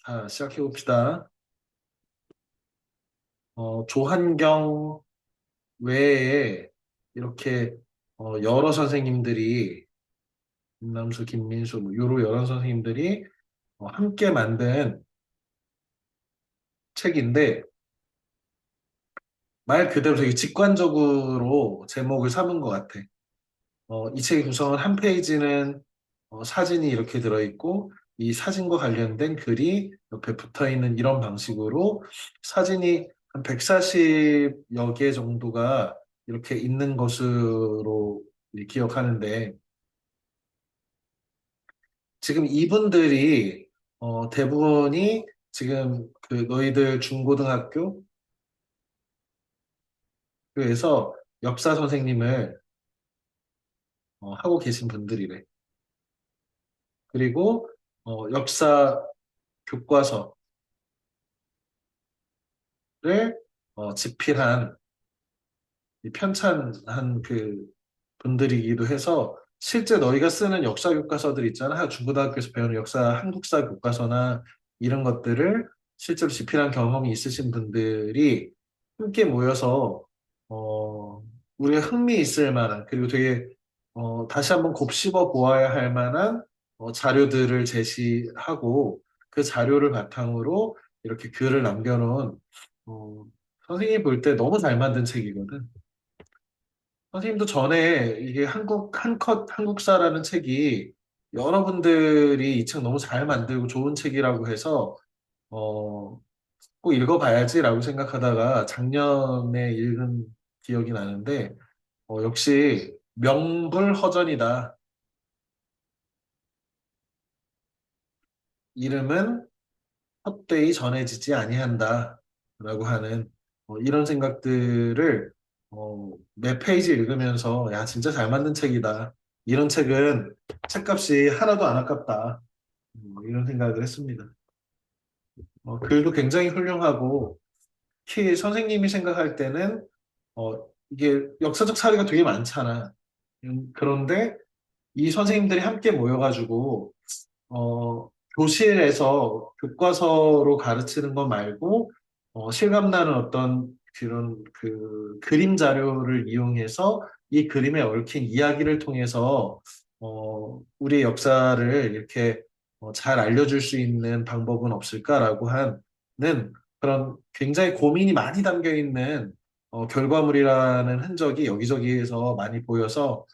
자, 시작해 봅시다. 조한경 외에 이렇게 여러 선생님들이 김남수, 김민수, 뭐 요로 여러 선생님들이 함께 만든 책인데 말 그대로 되게 직관적으로 제목을 삼은 것 같아. 이 책의 구성은 한 페이지는 사진이 이렇게 들어있고 이 사진과 관련된 글이 옆에 붙어 있는 이런 방식으로 사진이 한 140여 개 정도가 이렇게 있는 것으로 기억하는데 지금 이분들이 대부분이 지금 그 너희들 중고등학교에서 역사 선생님을 하고 계신 분들이래. 그리고 역사 교과서를 집필한 이 편찬한 그 분들이기도 해서 실제 너희가 쓰는 역사 교과서들 있잖아. 중고등학교에서 배우는 역사 한국사 교과서나 이런 것들을 실제로 집필한 경험이 있으신 분들이 함께 모여서 우리가 흥미 있을 만한 그리고 되게 다시 한번 곱씹어 보아야 할 만한 자료들을 제시하고 그 자료를 바탕으로 이렇게 글을 남겨놓은 어, 선생님이 볼 때 너무 잘 만든 책이거든. 선생님도 전에 이게 한컷 한국사라는 책이 여러분들이 이 책 너무 잘 만들고 좋은 책이라고 해서 어, 꼭 읽어봐야지라고 생각하다가 작년에 읽은 기억이 나는데 역시 명불허전이다. 이름은 헛되이 전해지지 아니한다. 라고 하는 이런 생각들을 몇 페이지 읽으면서 야 진짜 잘 만든 책이다. 이런 책은 책값이 하나도 안 아깝다. 이런 생각을 했습니다. 글도 굉장히 훌륭하고 특히 선생님이 생각할 때는 이게 역사적 사례가 되게 많잖아. 그런데 이 선생님들이 함께 모여가지고 교실에서 교과서로 가르치는 것 말고, 실감나는 어떤 그런 그 그림 자료를 이용해서 이 그림에 얽힌 이야기를 통해서, 우리의 역사를 이렇게 잘 알려줄 수 있는 방법은 없을까라고 하는 그런 굉장히 고민이 많이 담겨 있는 결과물이라는 흔적이 여기저기에서 많이 보여서,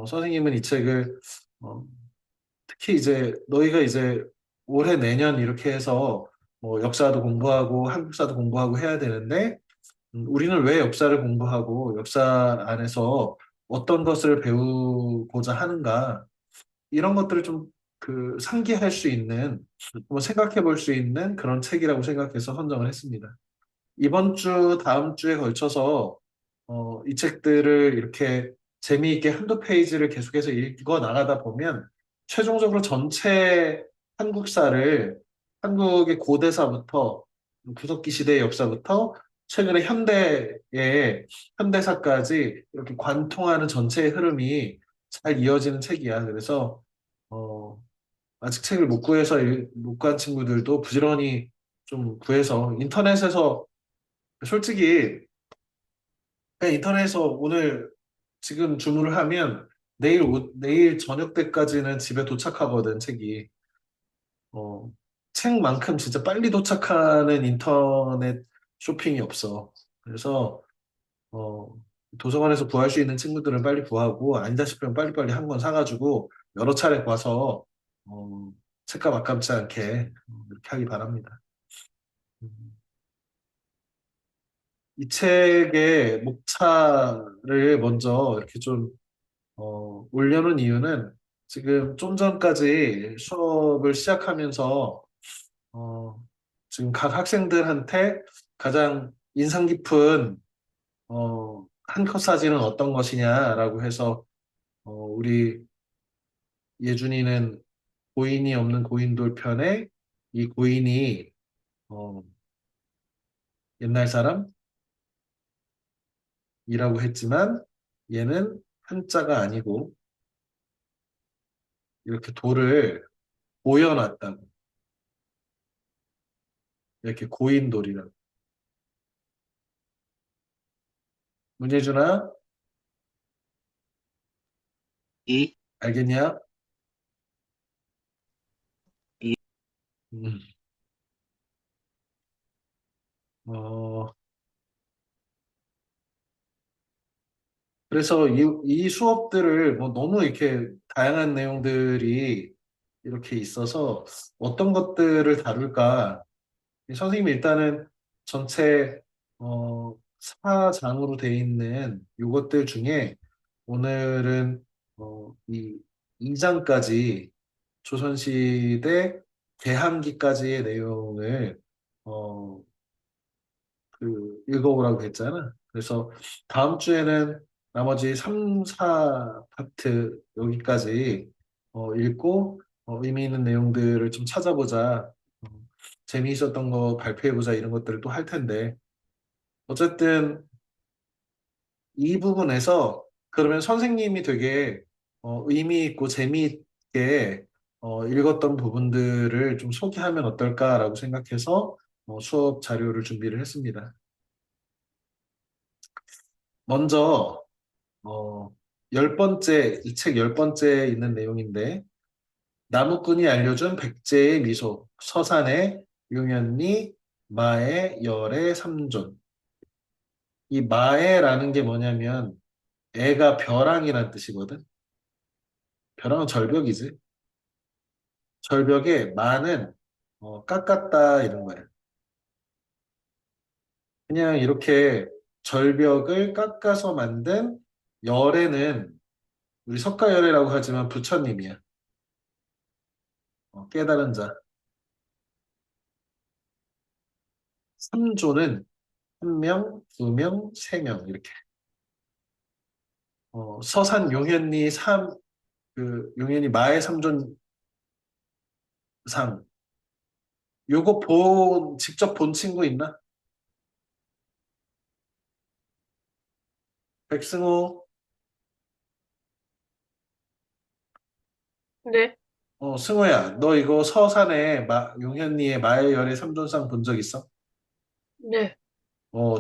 선생님은 이 책을 어, 특히 이제 너희가 이제 올해 내년 이렇게 해서 뭐 역사도 공부하고 한국사도 공부하고 해야 되는데 우리는 왜 역사를 공부하고 역사 안에서 어떤 것을 배우고자 하는가 이런 것들을 좀 그 상기할 수 있는 뭐 생각해 볼 수 있는 그런 책이라고 생각해서 선정을 했습니다. 이번 주, 다음 주에 걸쳐서 이 책들을 이렇게 재미있게 한두 페이지를 계속해서 읽어 나가다 보면 최종적으로 전체 한국사를 한국의 고대사부터 구석기 시대의 역사부터 최근의 현대의 현대사까지 이렇게 관통하는 전체의 흐름이 잘 이어지는 책이야. 그래서 어, 아직 책을 못 구해서 못 구한 친구들도 부지런히 좀 구해서 인터넷에서 솔직히 그냥 인터넷에서 오늘 지금 주문을 하면 내일 저녁 때까지는 집에 도착하거든, 책이. 어, 책만큼 진짜 빨리 도착하는 인터넷 쇼핑이 없어. 그래서 어, 도서관에서 구할 수 있는 친구들은 빨리 구하고 아니다 싶으면 빨리빨리 한 권 사가지고 여러 차례 봐서 어, 책값 아깝지 않게 이렇게 하기 바랍니다. 음. 이 책의 목차를 먼저 이렇게 좀 올려놓은 이유는 지금 좀 전까지 수업을 시작하면서 어, 지금 각 학생들한테 가장 인상 깊은 한 컷 사진은 어떤 것이냐라고 해서 우리 예준이는 고인이 없는 고인돌 편에 이 고인이 어, 옛날 사람이라고 했지만 얘는 한자가 아니고 이렇게 돌을 보여놨다고. 이렇게 고인돌이라고. 문예준아, 이, 알겠냐? 이, 음, 어, 그래서 이 수업들을 뭐 너무 이렇게 다양한 내용들이 이렇게 있어서 어떤 것들을 다룰까? 선생님이 일단은 전체 사장으로 돼 있는 요것들 중에 오늘은 이 2장까지 조선시대 개항기까지의 내용을 어, 읽어오라고 했잖아. 그래서 다음 주에는 나머지 3, 4파트 여기까지 읽고 의미 있는 내용들을 좀 찾아보자. 어, 재미있었던 거 발표해보자 이런 것들을 또 할 텐데 어쨌든 이 부분에서 그러면 선생님이 되게 의미 있고 재미있게 읽었던 부분들을 좀 소개하면 어떨까라고 생각해서 수업 자료를 준비를 했습니다. 먼저 어, 열 번째, 이 책 열 번째에 있는 내용인데, 나무꾼이 알려준 백제의 미소, 서산의 용현리, 마의, 열의 삼존. 이 마애라는 게 뭐냐면, 애가 벼랑이란 뜻이거든. 벼랑은 절벽이지. 절벽에 마는 깎았다 이런 거야. 그냥 이렇게 절벽을 깎아서 만든 열애는 우리 석가열애라고 하지만 부처님이야. 깨달은 자. 삼조는 한 명, 두 명, 세 명 이렇게. 서산 용현리 용현리 마의 삼존상 요거 직접 본 친구 있나? 백승호, 네, 승호야, 너 이거 서산에 용현리의 마의 열의 삼존상 본 적 있어? 네,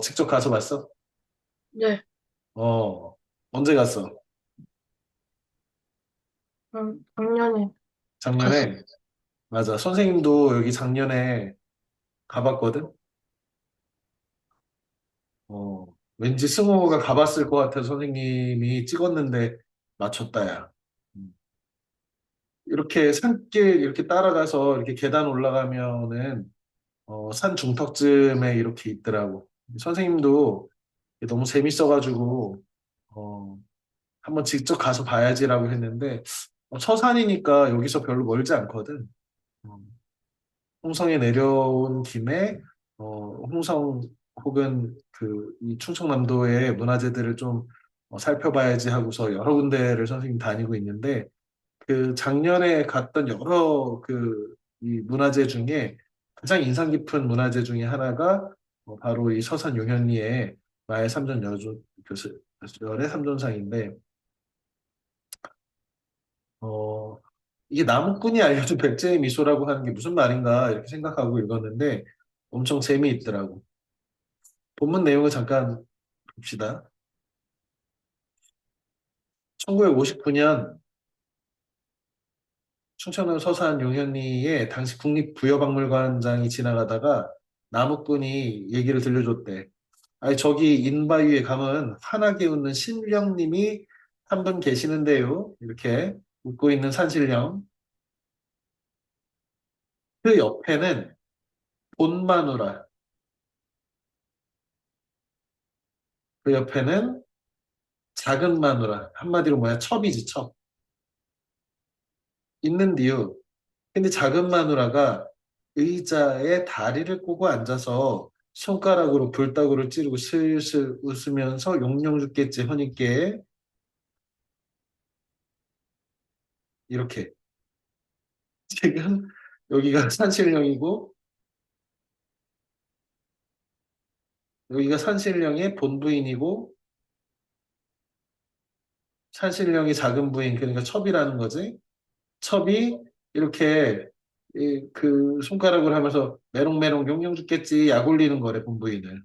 직접 가서 봤어? 네. 어, 언제 갔어? 작년에 갔어요. 작년에? 맞아. 선생님도 여기 작년에 가봤거든? 어, 왠지 승호가 가봤을 것 같아서 선생님이 찍었는데 맞췄다, 야. 음. 이렇게 산길 이렇게 따라가서 이렇게 계단 올라가면은 산 중턱쯤에 이렇게 있더라고. 선생님도 너무 재밌어가지고 어, 한번 직접 가서 봐야지라고 했는데 서산이니까 여기서 별로 멀지 않거든. 어, 홍성에 내려온 김에 홍성 혹은 이 충청남도의 문화재들을 좀 살펴봐야지 하고서 여러 군데를 선생님 다니고 있는데 그 작년에 갔던 여러 이 문화재 중에 가장 인상 깊은 문화재 중에 하나가 바로 이 서산 용현리의 마의 삼전 열의 삼존상인데 어, 이게 나무꾼이 알려준 백제의 미소라고 하는 게 무슨 말인가 이렇게 생각하고 읽었는데 엄청 재미있더라고. 본문 내용을 잠깐 봅시다. 1959년 충청도 서산 용현리에 당시 국립부여박물관장이 지나가다가 나무꾼이 얘기를 들려줬대. 아니 저기 인바위에 가면 환하게 웃는 신령님이 한 분 계시는데요. 이렇게 웃고 있는 산신령. 그 옆에는 본마누라. 그 옆에는 작은 마누라. 한마디로 뭐야? 첩이지, 첩. 있는데요. 근데 작은 마누라가 의자에 다리를 꼬고 앉아서 손가락으로 불따구를 찌르고 슬슬 웃으면서 용령 죽겠지 허니께 이렇게 지금 여기가 산신령이고 여기가 산신령의 본부인이고 산신령이 작은 부인 그러니까 첩이라는 거지 첩이 이렇게 그 손가락을 하면서 메롱메롱 용용 죽겠지 약 올리는 거래 본부인을.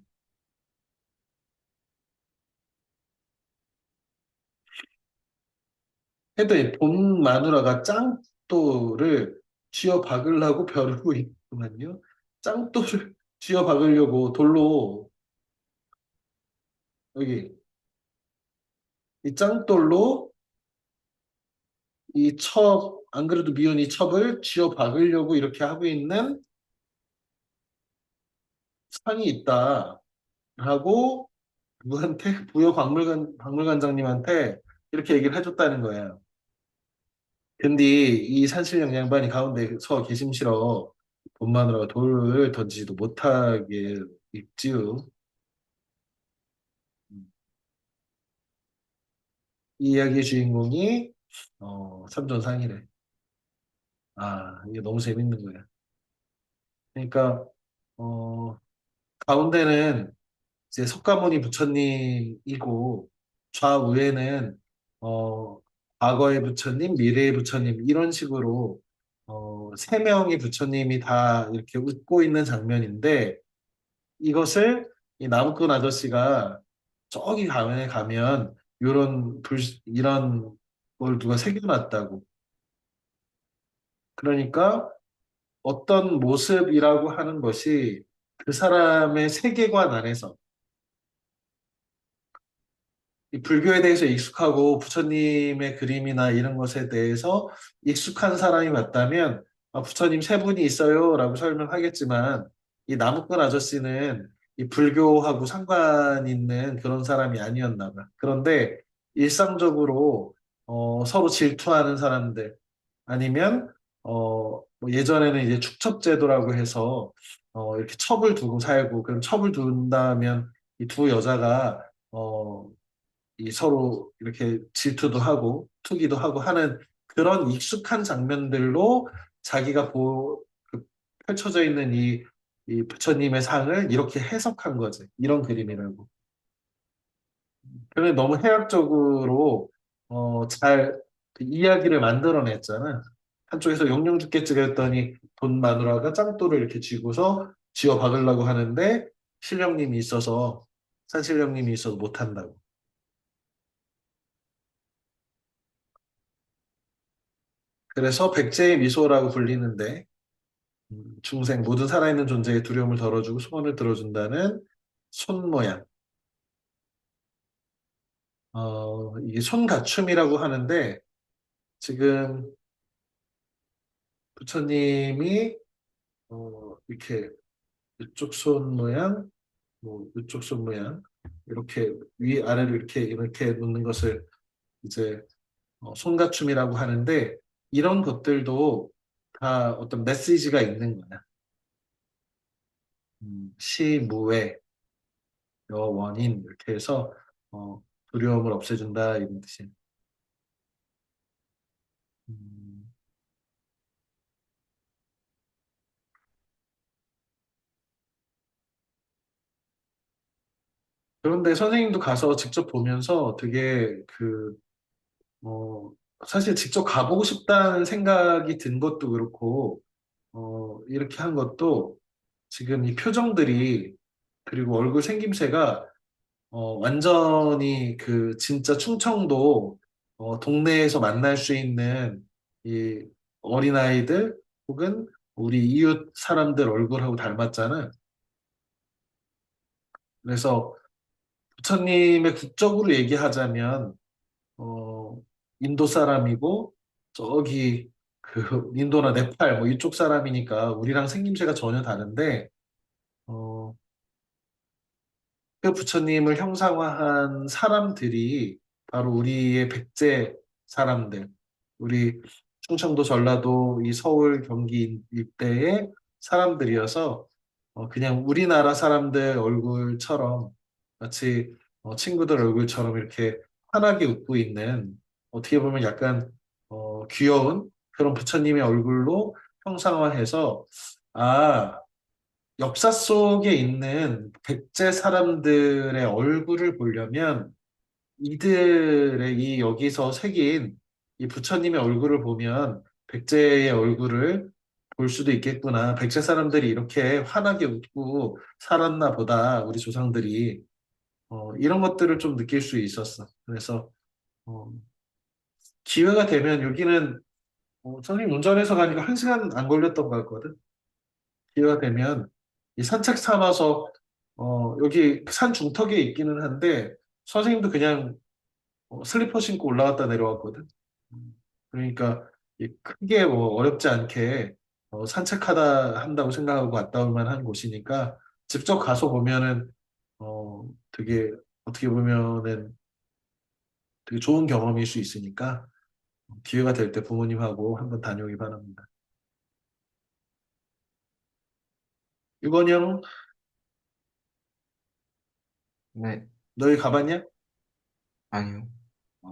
했더니 본 마누라가 짱또를 쥐어 박으려고 벼르고 있구만요. 짱또를 쥐어 박으려고 돌로 여기 이 짱돌로 이 첩, 안 그래도 미운 이 첩을 쥐어 박으려고 이렇게 하고 있는 상이 있다. 하고 누구한테 박물관장님한테 이렇게 얘기를 해줬다는 거예요. 근데 이 산신령 양반이 가운데 서 계심시러 본마누라가 돌을 던지지도 못하게 있지요. 이 이야기의 주인공이 삼존상이래. 아, 이게 너무 재밌는 거야. 그러니까 어, 가운데는 이제 석가모니 부처님이고 좌우에는 어, 과거의 부처님, 미래의 부처님 이런 식으로 세 명의 부처님이 다 이렇게 웃고 있는 장면인데 이것을 이 나무꾼 아저씨가 저기 가면에 가면 이런 걸 누가 새겨놨다고. 그러니까 어떤 모습이라고 하는 것이 그 사람의 세계관 안에서 이 불교에 대해서 익숙하고 부처님의 그림이나 이런 것에 대해서 익숙한 사람이 맞다면 부처님 세 분이 있어요라고 설명하겠지만 이 나무꾼 아저씨는 이 불교하고 상관 있는 그런 사람이 아니었나 봐. 그런데 일상적으로 서로 질투하는 사람들 아니면 뭐 예전에는 이제 축첩제도라고 해서 이렇게 첩을 두고 살고 그럼 첩을 둔다면 이 두 여자가 이 서로 이렇게 질투도 하고 투기도 하고 하는 그런 익숙한 장면들로 자기가 그 펼쳐져 있는 이 부처님의 상을 이렇게 해석한 거지. 이런 그림이라고. 그런데 너무 해학적으로 잘그 이야기를 만들어냈잖아. 한쪽에서 용용 죽겠지 그랬더니 돈 마누라가 짱돌을 이렇게 쥐고서 쥐어 박으려고 하는데 신령님이 있어서 산신령님이 있어서 못한다고. 그래서 백제의 미소라고 불리는데 중생 모든 살아있는 존재의 두려움을 덜어주고 소원을 들어준다는 손 모양. 이게 손가춤이라고 하는데 지금 부처님이 이렇게 이쪽 손 모양, 뭐 이쪽 손 모양 이렇게 위아래로 이렇게 놓는 것을 이제 손가춤이라고 하는데 이런 것들도 다 어떤 메시지가 있는 거야. 시무회 여원인 이렇게 해서 어, 두려움을 없애준다 이런 뜻이. 음, 그런데 선생님도 가서 직접 보면서 되게 어, 사실 직접 가보고 싶다는 생각이 든 것도 그렇고 이렇게 한 것도 지금 이 표정들이 그리고 얼굴 생김새가 완전히 그 진짜 충청도 동네에서 만날 수 있는 이 어린아이들 혹은 우리 이웃 사람들 얼굴하고 닮았잖아. 그래서 부처님의 국적으로 얘기하자면 어, 인도 사람이고 저기 그 인도나 네팔 뭐 이쪽 사람이니까 우리랑 생김새가 전혀 다른데 어, 그 부처님을 형상화한 사람들이 바로 우리의 백제 사람들, 우리 충청도, 전라도, 이 서울, 경기 일대의 사람들이어서 그냥 우리나라 사람들 얼굴처럼 마치 친구들 얼굴처럼 이렇게 환하게 웃고 있는 어떻게 보면 약간 귀여운 그런 부처님의 얼굴로 형상화해서 아, 역사 속에 있는 백제 사람들의 얼굴을 보려면 이들의 이 여기서 새긴 이 부처님의 얼굴을 보면 백제의 얼굴을 볼 수도 있겠구나. 백제 사람들이 이렇게 환하게 웃고 살았나 보다. 우리 조상들이. 이런 것들을 좀 느낄 수 있었어. 그래서 어, 기회가 되면 여기는 선생님 운전해서 가니까 1시간 안 걸렸던 것 같거든. 기회가 되면 이 산책 삼아서 여기 산 중턱에 있기는 한데 선생님도 그냥 슬리퍼 신고 올라갔다 내려왔거든. 그러니까 크게 뭐 어렵지 않게 산책하다 한다고 생각하고 왔다 올 만한 곳이니까 직접 가서 보면은 되게 어떻게 보면은 되게 좋은 경험일 수 있으니까 기회가 될 때 부모님하고 한번 다녀오기 바랍니다. 유건이 형, 네, 너희 가봤냐? 아니요.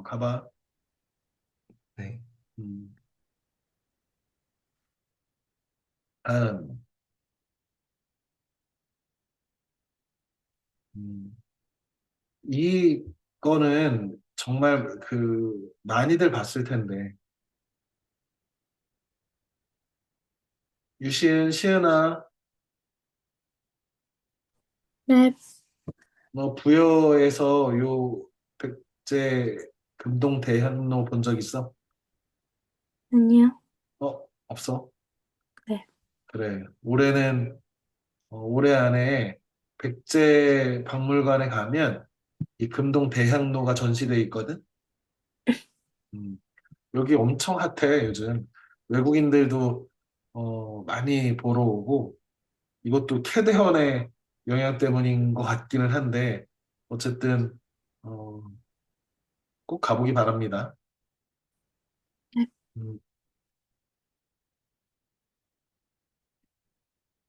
가봐. 네. 음, 아, 음, 이거는 정말 많이들 봤을 텐데 유시은, 시은아, 네, 너 부여에서 요 백제 금동 대학로 본 적 있어? 아니요. 없어? 네. 그래. 올해 안에 백제 박물관에 가면 이 금동 대학로가 전시돼 있거든. 음, 여기 엄청 핫해 요즘. 외국인들도 많이 보러 오고 이것도 캐대헌의 영향 때문인 것 같기는 한데 어쨌든 어, 꼭 가보기 바랍니다. 네. 음,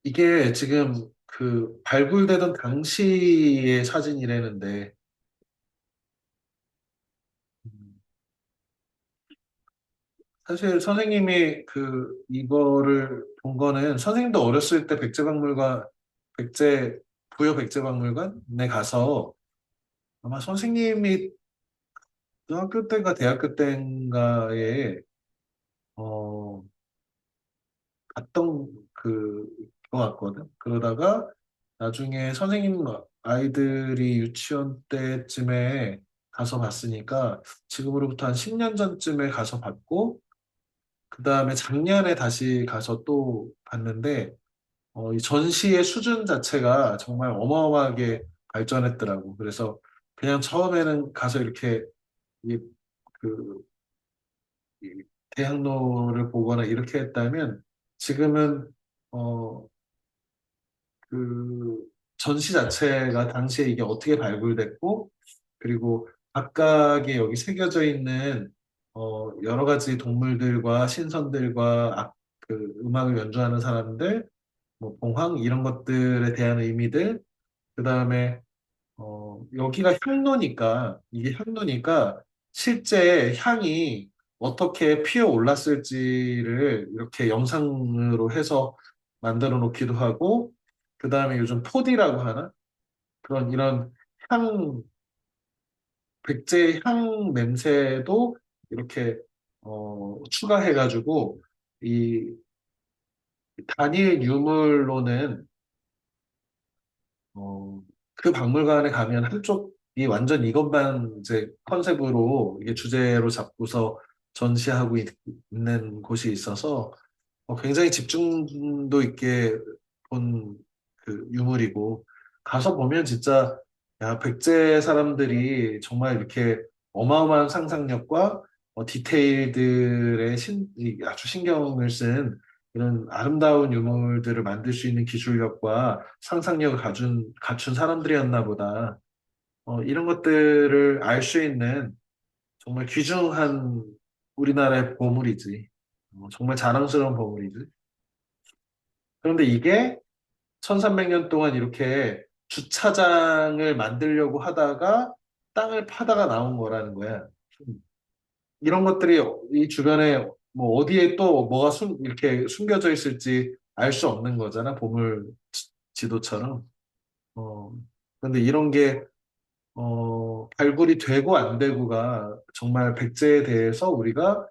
이게 지금 발굴되던 당시의 사진이라는데 음, 사실 선생님이 이거를 본 거는 선생님도 어렸을 때 백제 부여 백제박물관에 가서 아마 선생님이 중학교 때인가 대학교 때인가에 어, 갔던 거 같거든. 그러다가 나중에 선생님 아이들이 유치원 때쯤에 가서 봤으니까 지금으로부터 한 10년 전쯤에 가서 봤고 그 다음에 작년에 다시 가서 또 봤는데 이 전시의 수준 자체가 정말 어마어마하게 발전했더라고. 그래서 그냥 처음에는 가서 이렇게 이, 그, 이 대학로를 보거나 이렇게 했다면 지금은 어, 그 전시 자체가 당시에 이게 어떻게 발굴됐고 그리고 각각의 여기 새겨져 있는 여러 가지 동물들과 신선들과 음악을 연주하는 사람들, 뭐 봉황 이런 것들에 대한 의미들, 그 다음에 여기가 향로니까 이게 향로니까 실제 향이 어떻게 피어 올랐을지를 이렇게 영상으로 해서 만들어 놓기도 하고 그 다음에 요즘 포디라고 하나? 그런 이런 향, 백제 향 냄새도 이렇게 추가해가지고 이 단일 유물로는 어, 그 박물관에 가면 한쪽이 완전 이것만 이제 컨셉으로 이게 주제로 잡고서 전시하고 있는 곳이 있어서 굉장히 집중도 있게 본 유물이고 가서 보면 진짜 야, 백제 사람들이 정말 이렇게 어마어마한 상상력과 디테일들의 아주 신경을 쓴 이런 아름다운 유물들을 만들 수 있는 기술력과 상상력을 갖춘 사람들이었나 보다. 이런 것들을 알 수 있는 정말 귀중한 우리나라의 보물이지. 정말 자랑스러운 보물이지. 그런데 이게 1300년 동안 이렇게 주차장을 만들려고 하다가 땅을 파다가 나온 거라는 거야. 이런 것들이 이 주변에 뭐 어디에 또 뭐가 이렇게 숨겨져 있을지 알 수 없는 거잖아. 보물 지도처럼. 어, 근데 이런 게 발굴이 되고 안 되고가 정말 백제에 대해서 우리가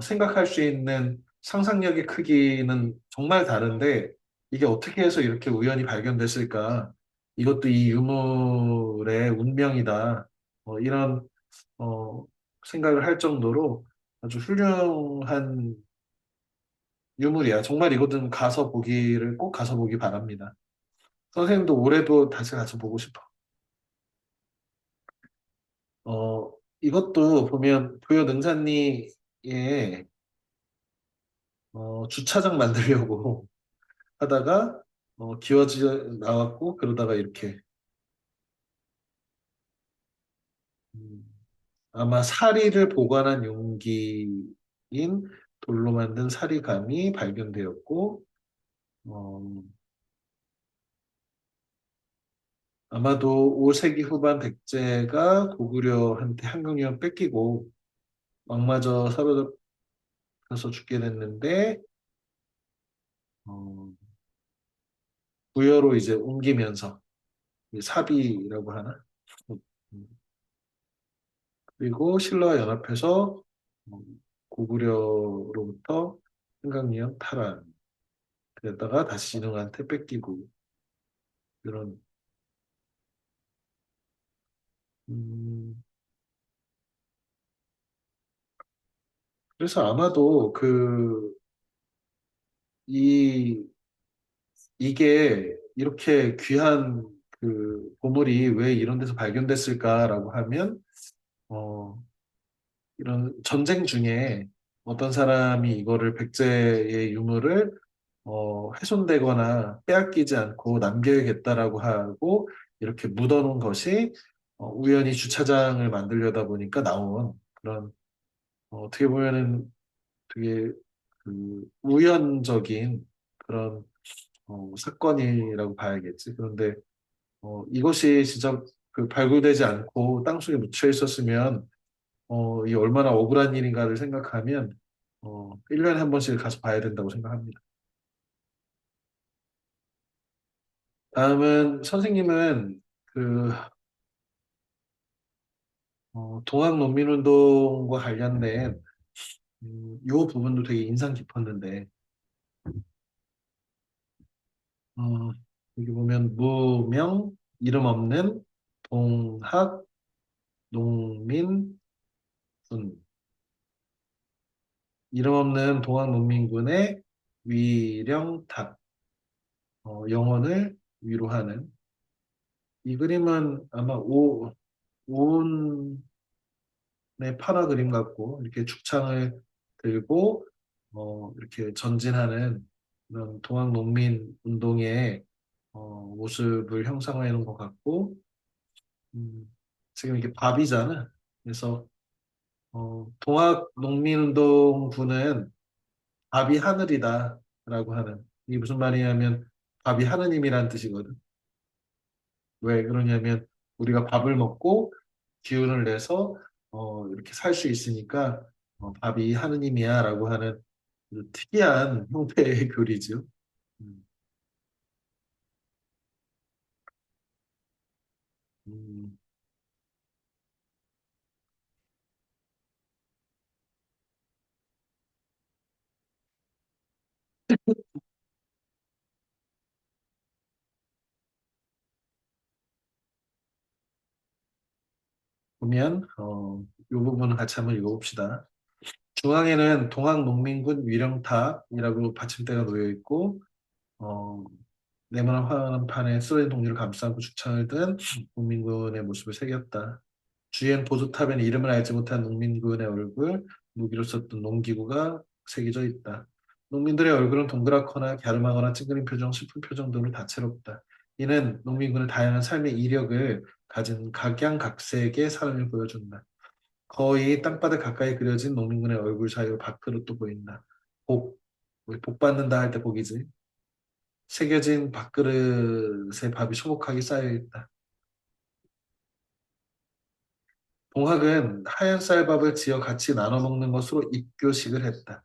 생각할 수 있는 상상력의 크기는 정말 다른데 이게 어떻게 해서 이렇게 우연히 발견됐을까? 이것도 이 유물의 운명이다. 이런 어, 생각을 할 정도로 아주 훌륭한 유물이야. 정말 이거는 꼭 가서 보기 바랍니다. 선생님도 올해도 다시 가서 보고 싶어. 이것도 보면 부여 능산리에 주차장 만들려고 하다가 기어져 나왔고 그러다가 이렇게 음, 아마 사리를 보관한 용기인 돌로 만든 사리감이 발견되었고 어, 아마도 5세기 후반 백제가 고구려한테 한강유원 뺏기고 왕마저 사로잡혀서 죽게 됐는데 어, 부여로 이제 옮기면서 이 사비라고 하나? 음, 그리고 신라와 연합해서 고구려로부터 한강유원 탈환 그랬다가 다시 진흥한테 뺏기고 이런 음, 그래서 아마도 이 이게 이렇게 귀한 보물이 왜 이런 데서 발견됐을까라고 하면 어, 이런 전쟁 중에 어떤 사람이 이거를 백제의 유물을 훼손되거나 빼앗기지 않고 남겨야겠다라고 하고 이렇게 묻어놓은 것이 우연히 주차장을 만들려다 보니까 나온 그런 어떻게 보면은 되게 우연적인 그런 사건이라고 봐야겠지. 그런데 이것이 진짜 발굴되지 않고 땅속에 묻혀 있었으면 이 얼마나 억울한 일인가를 생각하면 1년에 한 번씩 가서 봐야 된다고 생각합니다. 다음은 선생님은 동학농민운동과 관련된 이 부분도 되게 인상 깊었는데 어, 여기 보면 무명 이름 없는 동학 농민군 이름 없는 동학농민군의 위령탑 영혼을 위로하는 이 그림은 아마 오운의 판화 그림 같고 이렇게 죽창을 들고 이렇게 전진하는 그런 동학농민 운동의 모습을 형상화해 놓은 것 같고 지금 이게 밥이잖아. 그래서 동학농민운동부는 밥이 하늘이다라고 하는 이게 무슨 말이냐면 밥이 하느님이란 뜻이거든. 왜 그러냐면 우리가 밥을 먹고 기운을 내서 이렇게 살 수 있으니까 밥이 하느님이야라고 하는 그 특이한 형태의 글이죠. 음, 음, 보면 이 부분을 같이 한번 읽어봅시다. 중앙에는 동학농민군 위령탑이라고 받침대가 놓여 있고 어, 네모난 화판에 쓰러진 동료를 감싸고 죽창을 든 농민군의 모습을 새겼다. 주위엔 보조탑에는 이름을 알지 못한 농민군의 얼굴, 무기로 썼던 농기구가 새겨져 있다. 농민들의 얼굴은 동그랗거나 갸름하거나 찡그린 표정, 슬픈 표정 등으로 다채롭다. 이는 농민군의 다양한 삶의 이력을 가진 각양각색의 삶을 보여준다. 거의 땅바닥 가까이 그려진 농민군의 얼굴 사이로 밥그릇도 보인다. 복, 우리 복 받는다 할 때 복이지. 새겨진 밥그릇에 밥이 소복하게 쌓여 있다. 동학은 하얀 쌀밥을 지어 같이 나눠 먹는 것으로 입교식을 했다.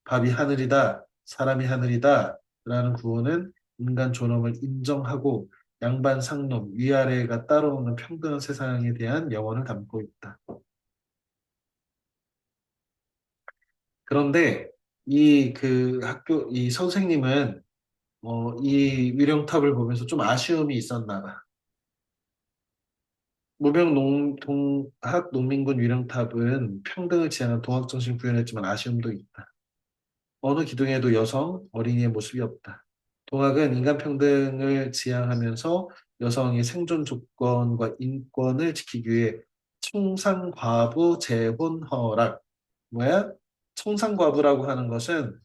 밥이 하늘이다, 사람이 하늘이다 라는 구호는 인간 존엄을 인정하고 양반 상놈, 위아래가 따로 없는 평등한 세상에 대한 영혼을 담고 있다. 그런데 이 그 학교, 이 선생님은 이 위령탑을 보면서 좀 아쉬움이 있었나 봐. 동학 농민군 위령탑은 평등을 지향한 동학 정신을 구현했지만 아쉬움도 있다. 어느 기둥에도 여성, 어린이의 모습이 없다. 동학은 인간 평등을 지향하면서 여성의 생존 조건과 인권을 지키기 위해 청산과부 재혼 허락. 뭐야? 청산과부라고 하는 것은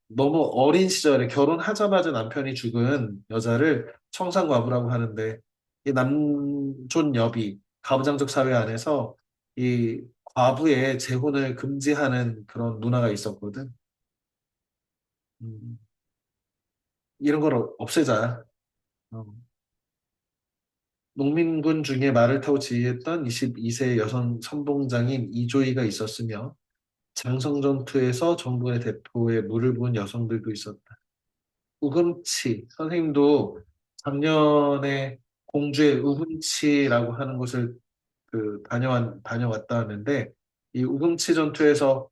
너무 어린 시절에 결혼하자마자 남편이 죽은 여자를 청산과부라고 하는데, 이 남존 여비, 가부장적 사회 안에서 이 과부의 재혼을 금지하는 그런 문화가 있었거든. 음, 이런 걸 없애자. 어. 농민군 중에 말을 타고 지휘했던 22세 여성 선봉장인 이조이가 있었으며 장성전투에서 정부의 대포에 물을 부은 여성들도 있었다. 우금치 선생님도 작년에 공주의 우금치라고 하는 곳을 다녀왔다 하는데, 이 우금치 전투에서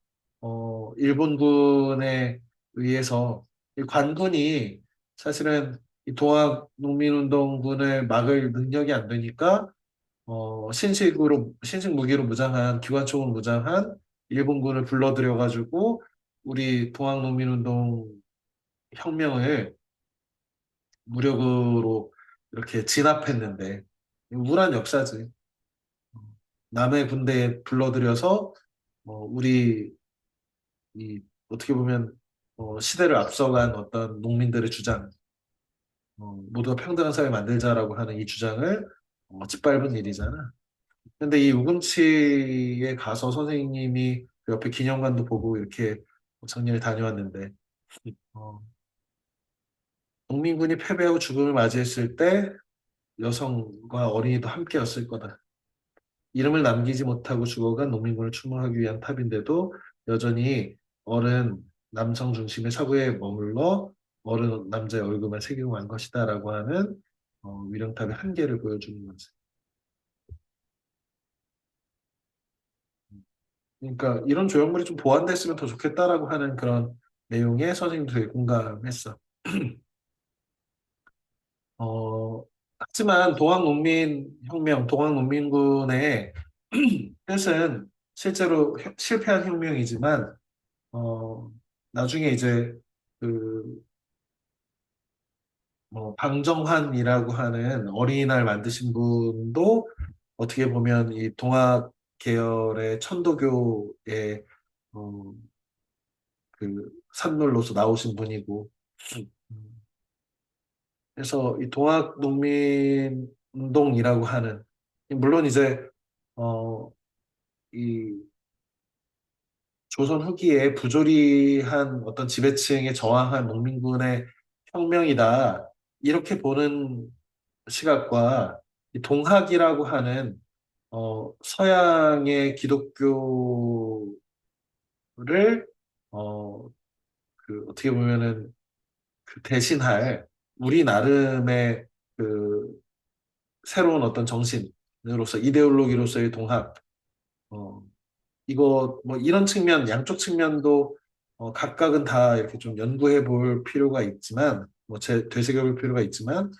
일본군에 의해서 이 관군이 사실은 이 동학 농민운동군을 막을 능력이 안 되니까 신식 무기로 무장한 기관총으로 무장한 일본군을 불러들여 가지고 우리 동학 농민운동 혁명을 무력으로 이렇게 진압했는데, 우울한 역사지. 남의 군대에 불러들여서 우리 이 어떻게 보면 시대를 앞서간 어떤 농민들의 주장, 모두가 평등한 사회 만들자라고 하는 이 주장을 짓밟은 일이잖아. 근데 이 우금치에 가서 선생님이 그 옆에 기념관도 보고 이렇게 작년에 다녀왔는데, 어, 농민군이 패배하고 죽음을 맞이했을 때 여성과 어린이도 함께였을 거다. 이름을 남기지 못하고 죽어간 농민군을 추모하기 위한 탑인데도 여전히 어른 남성 중심의 사고에 머물러 어른 남자의 얼굴만 새기고 만 것이다라고 하는 위령탑의 한계를 보여주는 거지. 그러니까 이런 조형물이 좀 보완됐으면 더 좋겠다라고 하는 그런 내용에 선생님도 되게 공감했어. 어, 하지만 동학농민혁명, 동학농민군의 뜻은 실제로 실패한 혁명이지만, 어, 나중에 이제 그, 방정환이라고 하는 어린이날 만드신 분도 어떻게 보면 이 동학 계열의 천도교의 어, 그 산물로서 나오신 분이고, 음, 그래서 이 동학 농민 운동이라고 하는, 물론 이제 어, 이 조선 후기에 부조리한 어떤 지배층에 저항한 농민군의 혁명이다, 이렇게 보는 시각과 이 동학이라고 하는 서양의 기독교를 어, 어떻게 보면은 그 대신할 우리 나름의 그 새로운 어떤 정신으로서 이데올로기로서의 동학, 어, 이거 뭐 이런 측면, 양쪽 측면도 각각은 다 이렇게 좀 연구해 볼 필요가 있지만, 되새겨 볼 필요가 있지만,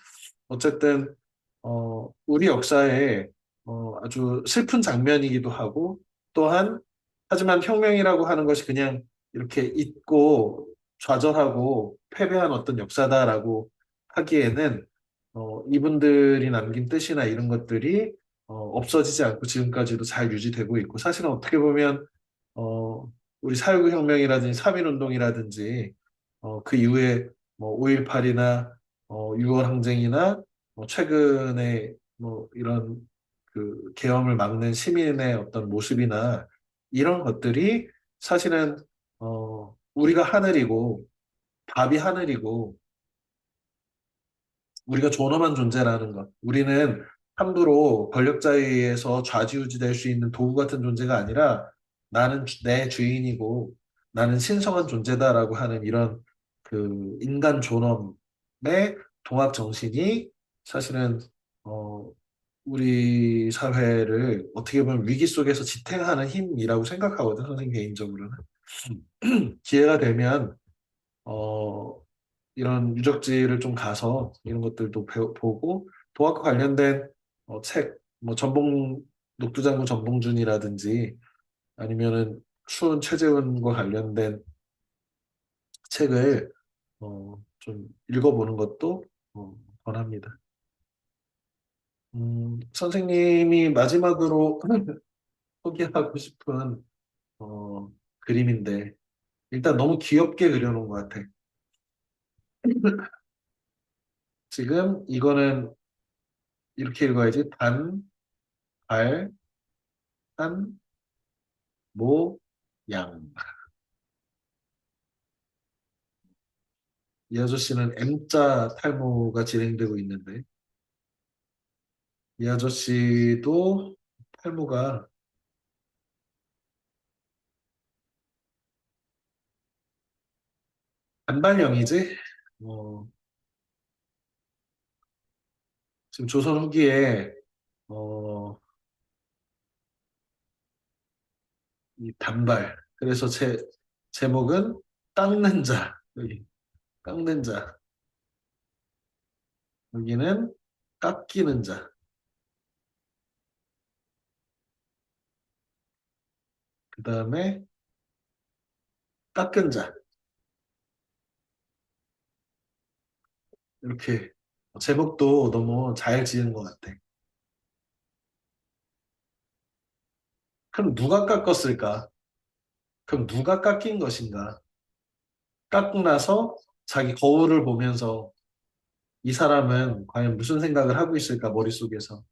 어쨌든 우리 역사에 아주 슬픈 장면이기도 하고, 또한 하지만 혁명이라고 하는 것이 그냥 이렇게 잊고 좌절하고 패배한 어떤 역사다라고 하기에는 이분들이 남긴 뜻이나 이런 것들이 없어지지 않고 지금까지도 잘 유지되고 있고, 사실은 어떻게 보면 어, 우리 사회구 혁명이라든지 3.1운동이라든지 그 이후에 뭐 5.18이나 6월 항쟁이나 최근에 뭐 이런 그 계엄을 막는 시민의 어떤 모습이나 이런 것들이 사실은 우리가 하늘이고 밥이 하늘이고 우리가 존엄한 존재라는 것. 우리는 함부로 권력자에 의해서 좌지우지될 수 있는 도구 같은 존재가 아니라 나는 내 주인이고 나는 신성한 존재다라고 하는 이런 그 인간 존엄의 동학 정신이 사실은 어, 우리 사회를 어떻게 보면 위기 속에서 지탱하는 힘이라고 생각하거든, 선생님 개인적으로는. 기회가 되면 어, 이런 유적지를 좀 가서 이런 것들도 보고 도학과 관련된 책, 뭐 녹두장군 전봉준이라든지 아니면은 추운 최재훈과 관련된 책을 좀 읽어보는 것도 권합니다. 선생님이 마지막으로 소개하고 싶은 그림인데 일단 너무 귀엽게 그려놓은 것 같아. 지금 이거는 이렇게 읽어야지. 발, 산, 모, 양. 이 아저씨는 M자 탈모가 진행되고 있는데 이 아저씨도 탈모가 단발형이지? 어, 지금 조선 후기에 어, 이 단발. 그래서 제목은 깎는 자. 여기 깎는 자. 여기는 깎이는 자. 그 다음에 깎은 자. 이렇게 제목도 너무 잘 지은 것 같아. 그럼 누가 깎았을까? 그럼 누가 깎인 것인가? 깎고 나서 자기 거울을 보면서 이 사람은 과연 무슨 생각을 하고 있을까, 머릿속에서.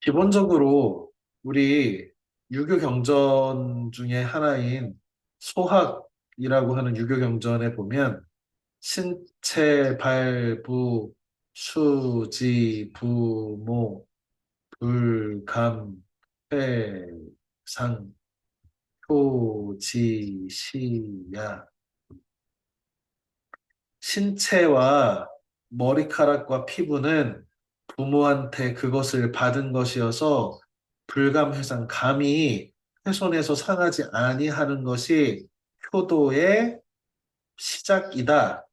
기본적으로 우리 유교 경전 중에 하나인 소학이라고 하는 유교 경전에 보면 신체, 발부, 수지, 부모, 불감, 회, 상, 표, 지, 시야. 신체와 머리카락과 피부는 부모한테 그것을 받은 것이어서 불감회상, 감히 훼손해서 상하지 아니하는 것이 효도의 시작이다.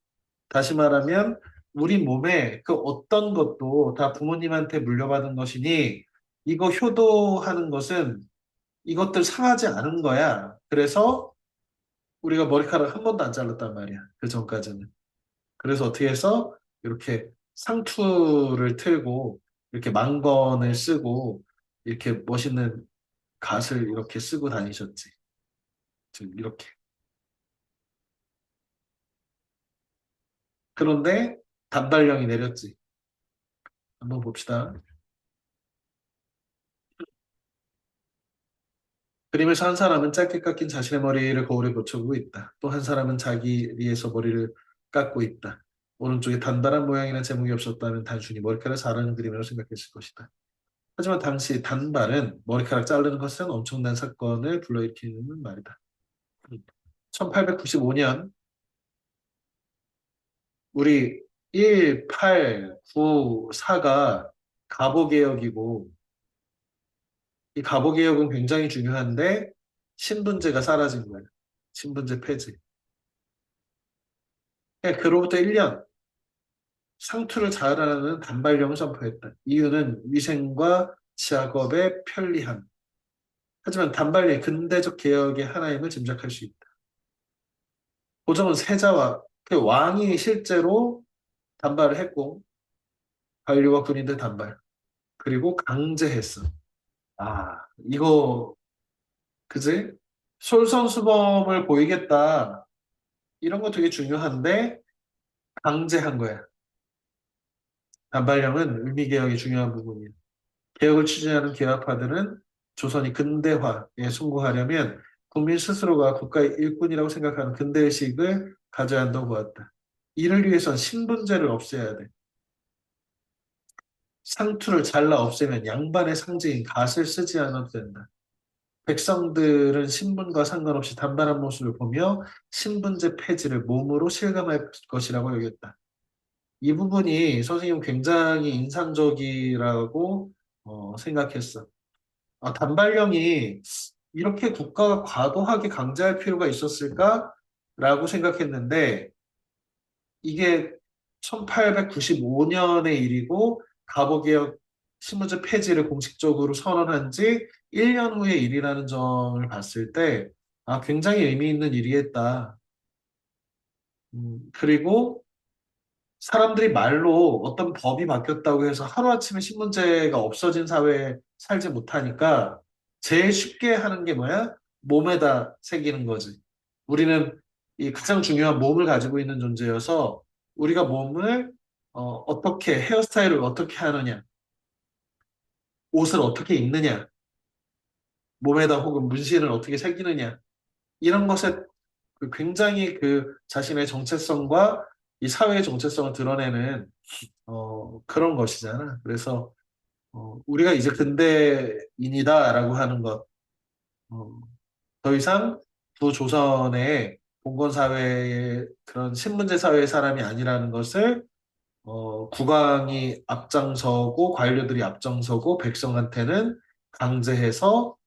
다시 말하면 우리 몸에 그 어떤 것도 다 부모님한테 물려받은 것이니 이거 효도하는 것은 이것들 상하지 않은 거야. 그래서 우리가 머리카락 한 번도 안 잘랐단 말이야. 그 전까지는. 그래서 어떻게 해서 이렇게 상투를 틀고 이렇게 망건을 쓰고 이렇게 멋있는 갓을 이렇게 쓰고 다니셨지. 지금 이렇게. 그런데 단발령이 내렸지. 한번 봅시다. 그림에서 한 사람은 짧게 깎인 자신의 머리를 거울에 비춰보고 있다. 또 한 사람은 자기 위에서 머리를 깎고 있다. 오른쪽에 단단한 모양이나 제목이 없었다면 단순히 머리카락을 자르는 그림이라고 생각했을 것이다. 하지만 당시 단발은 머리카락 자르는 것은 엄청난 사건을 불러일으키는 말이다. 1895년 우리 1, 8, 9, 4가 갑오개혁이고 이 갑오개혁은 굉장히 중요한데 신분제가 사라진 거예요. 신분제 폐지. 그로부터 1년 상투를 자르라는 단발령을 선포했다. 이유는 위생과 작업의 편리함. 하지만 단발령이 근대적 개혁의 하나임을 짐작할 수 있다. 고종은 세자와 그 왕이 실제로 단발을 했고 관료와 군인들 단발 그리고 강제했어. 아 이거 그지? 솔선수범을 보이겠다. 이런 거 되게 중요한데 강제한 거야. 단발령은 의미개혁의 중요한 부분이야. 개혁을 추진하는 개혁파들은 조선이 근대화에 성공하려면 국민 스스로가 국가의 일꾼이라고 생각하는 근대의식을 가져야 한다고 보았다. 이를 위해선 신분제를 없애야 돼. 상투를 잘라 없애면 양반의 상징인 갓을 쓰지 않아도 된다. 백성들은 신분과 상관없이 단단한 모습을 보며 신분제 폐지를 몸으로 실감할 것이라고 여겼다. 이 부분이 선생님 굉장히 인상적이라고 생각했어. 단발령이 이렇게 국가가 과도하게 강제할 필요가 있었을까라고 생각했는데 이게 1895년의 일이고 갑오개혁 신문제 폐지를 공식적으로 선언한 지 1년 후의 일이라는 점을 봤을 때 아, 굉장히 의미 있는 일이었다. 그리고 사람들이 말로 어떤 법이 바뀌었다고 해서 하루아침에 신문제가 없어진 사회에 살지 못하니까 제일 쉽게 하는 게 뭐야? 몸에다 새기는 거지. 우리는 이 가장 중요한 몸을 가지고 있는 존재여서 우리가 몸을 어떻게 헤어스타일을 어떻게 하느냐, 옷을 어떻게 입느냐, 몸에다 혹은 문신을 어떻게 새기느냐 이런 것에 굉장히 그 자신의 정체성과 이 사회의 정체성을 드러내는 그런 것이잖아. 그래서 우리가 이제 근대인이다라고 하는 것, 어, 더 이상 구조선의 봉건사회의 그런 신문제 사회의 사람이 아니라는 것을 국왕이 앞장서고 관료들이 앞장서고 백성한테는 강제해서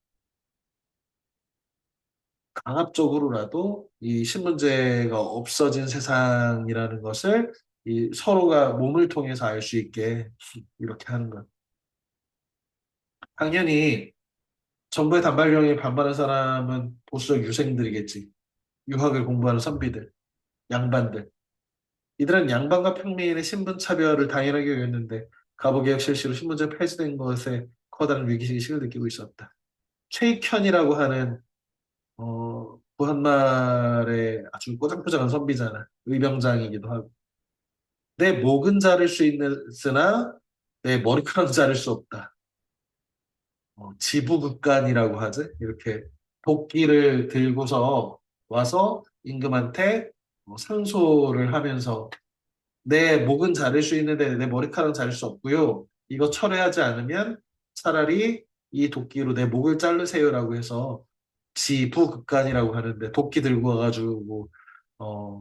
강압적으로라도 이 신문제가 없어진 세상이라는 것을 이 서로가 몸을 통해서 알 수 있게 이렇게 하는 것. 당연히 정부의 단발령에 반발한 사람은 보수적 유생들이겠지. 유학을 공부하는 선비들, 양반들. 이들은 양반과 평민의 신분 차별을 당연하게 여겼는데 갑오개혁 실시로 신분제 폐지된 것에 커다란 위기의식을 느끼고 있었다. 최익현이라고 하는 구한말의 아주 꼬장꼬장한 선비잖아. 의병장이기도 하고. 내 목은 자를 수 있으나 내 머리카락은 자를 수 없다. 지부급간이라고 하지. 이렇게 도끼를 들고서 와서 임금한테 상소를 하면서 내 목은 자를 수 있는데 내 머리카락은 자를 수 없고요. 이거 철회하지 않으면 차라리 이 도끼로 내 목을 자르세요라고 해서 지부급간이라고 하는데 도끼 들고 와가지고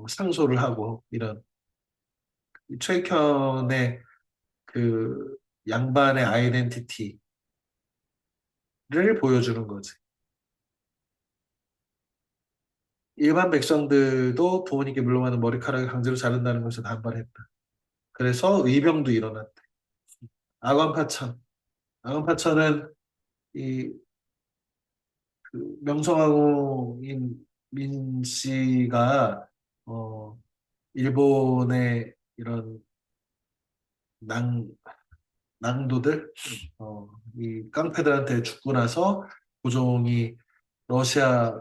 상소를 하고 이런 최익현의 그 양반의 아이덴티티를 보여주는 거지. 일반 백성들도 부모님께 물려받은 머리카락을 강제로 자른다는 것에 반발했다. 그래서 의병도 일어났대. 아관파천. 아관파천은 이 명성황후인 민 씨가 어, 일본의 이런 낭 낭도들, 이 깡패들한테 죽고 나서 고종이 러시아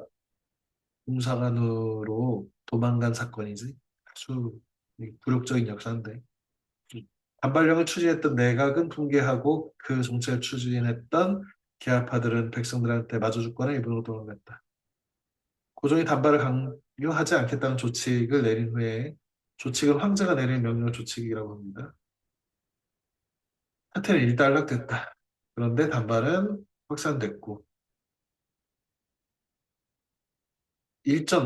공사관으로 도망간 사건이지. 아주 굴욕적인 역사인데. 반발령을 추진했던 내각은 붕괴하고 그 정책을 추진했던 계하파들은 백성들한테 마저 죽거나 일본으로 도망갔다. 고종이 단발을 강요하지 않겠다는 조칙을 내린 후에 조칙은 황제가 내린 명령 조칙이라고 합니다. 사태는 일단락됐다. 그런데 단발은 확산됐고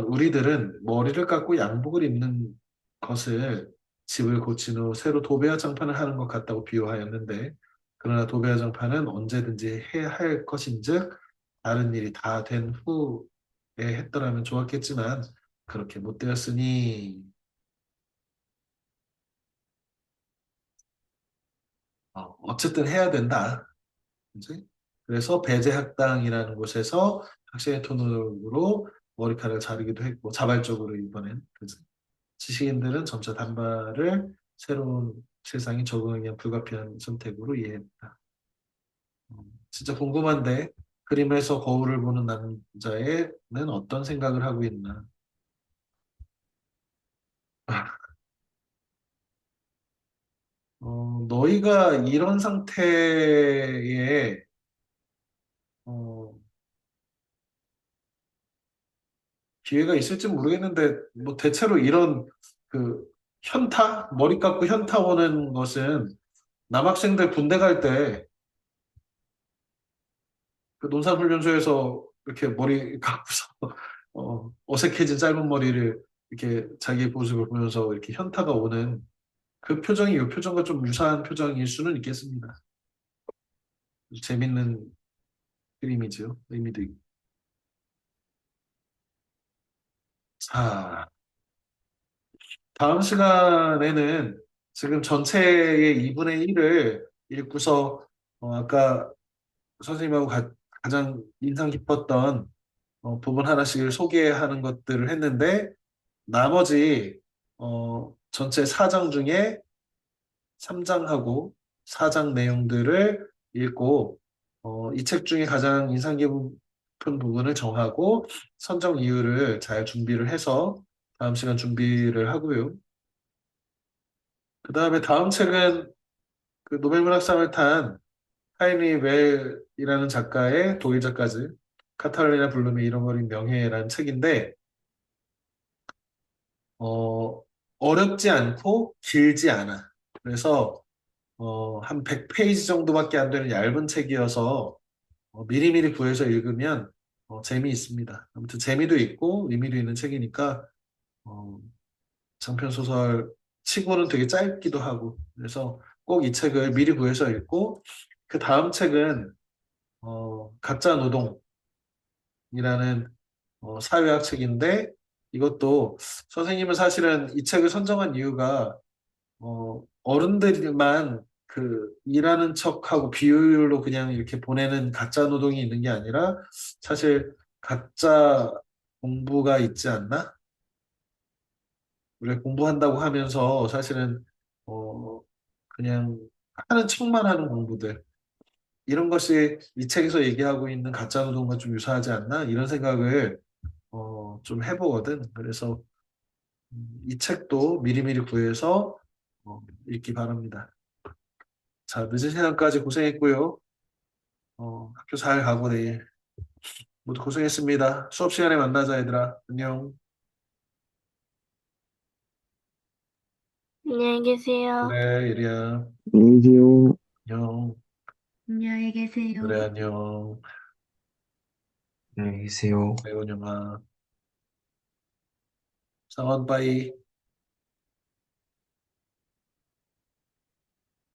우리들은 머리를 깎고 양복을 입는 것을 집을 고친 후 새로 도배와 장판을 하는 것 같다고 비유하였는데 그러나 도배와 장판은 언제든지 해야 할 것인즉 다른 일이 다 된 후에 했더라면 좋았겠지만 그렇게 못 되었으니 어쨌든 해야 된다. 그지? 그래서 배제학당이라는 곳에서 학생의 돈으로 머리카락을 자르기도 했고 자발적으로 이번엔 그지? 지식인들은 점차 단발을 새로운 세상에 적응하기 위한 불가피한 선택으로 이해했다. 진짜 궁금한데 그림에서 거울을 보는 남자애는 어떤 생각을 하고 있나? 너희가 이런 상태에 어, 기회가 있을지 모르겠는데 뭐 대체로 이런 그 현타 머리 깎고 현타 오는 것은 남학생들 군대 갈 때 그 논산훈련소에서 이렇게 머리 깎고서 어색해진 짧은 머리를 이렇게 자기 모습을 보면서 이렇게 현타가 오는 그 표정이 이 표정과 좀 유사한 표정일 수는 있겠습니다. 재밌는 그림이죠. 의미도 있고. 자, 다음 시간에는 지금 전체의 2분의 1을 읽고서 아까 선생님하고 가장 인상 깊었던 부분 하나씩 소개하는 것들을 했는데 나머지 전체 4장 중에 3장하고 4장 내용들을 읽고 이 책 중에 가장 인상 깊은 부분을 정하고 선정 이유를 잘 준비를 해서 다음 시간 준비를 하고요. 그 다음에 다음 책은 그 노벨문학상을 탄 하이니 웰이라는 작가의 독일 작가지 카탈리나 블룸의 잃어버린 명예라는 책인데 어렵지 않고 길지 않아. 그래서 한 100페이지 정도밖에 안 되는 얇은 책이어서 미리미리 구해서 읽으면 재미있습니다. 아무튼 재미도 있고 의미도 있는 책이니까 어, 장편 소설 치고는 되게 짧기도 하고 그래서 꼭 이 책을 미리 구해서 읽고 그 다음 책은 가짜 노동이라는 사회학 책인데 이것도 선생님은 사실은 이 책을 선정한 이유가 어른들만 그 일하는 척하고 비율로 그냥 이렇게 보내는 가짜 노동이 있는 게 아니라 사실 가짜 공부가 있지 않나? 우리가 공부한다고 하면서 사실은 어 그냥 하는 척만 하는 공부들 이런 것이 이 책에서 얘기하고 있는 가짜 노동과 좀 유사하지 않나? 이런 생각을 좀 해보거든. 그래서 이 책도 미리미리 구해서 읽기 바랍니다. 자, 늦은 시간까지 고생했고요. 학교 잘 가고 내일 모두 고생했습니다. 수업 시간에 만나자, 얘들아. 안녕. 안녕히 계세요. 그래, 예리야. 안녕히 계세요. 안녕. 안녕히 계세요. 그래, 안녕. 안녕히 계세요. 배운영아. 상원 빠이.